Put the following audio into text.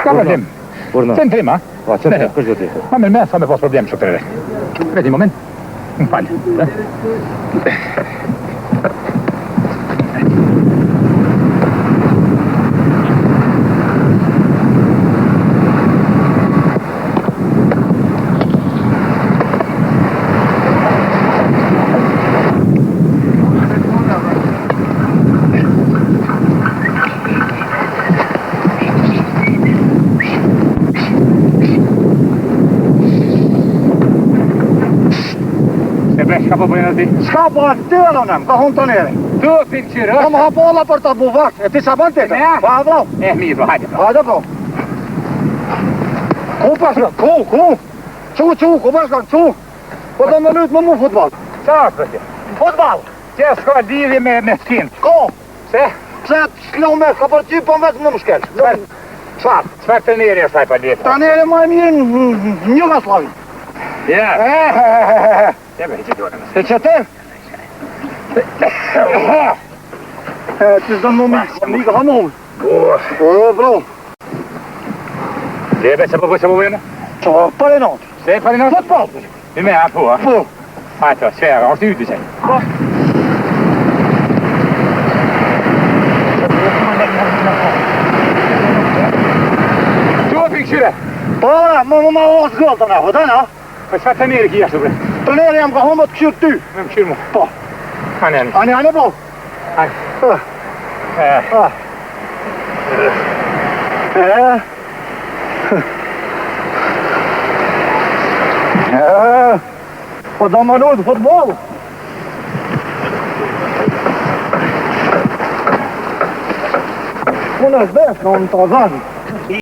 S'ka problem. Centrim, ha? Po, centrim, kush do ti? Ma me sa me pas problem shoktere. Veti një moment. Më falë. S'ka po bëjnë ati? S'ka po atë të elonem, ka hunë të nere. Tu, pikqyrë, është? Ka më hapolla për të buvak, e ti sa bën të të? Pa, bro. Mirë, bro, hajde, bro. Hajde, bro. Ku pashka, ku? Ku pashka, ku? Po do më lutë më mu futbol. Qa është të? Futbol. Që s'ka lidhje me skinë. Ko? Se? Pse të shlu me, ka për ty, po më vetë në më shkel. Qfar? Qfar të nere është taj pa lidhje? Të nere më e mirë në Jugoslavi. Ja. Se që te? Të zdo më mikë hamohë. Bro. Lebe që po bëjnë? Që parinat. Se parinat? Futbol. I me, po, ha? Po. Hajto, sfera, është yti që. Po. Që pikqyre? Po, më osë gëllë të në, hëtë, na? Po që të njerë ki jashtë, bre? Të njerë jam ka homë të këshirë ty. Me më këshirë mu? Po. Ani. Ani, po. Ani. Po da më lutë futbol. Unë është beshë, unë të azanë.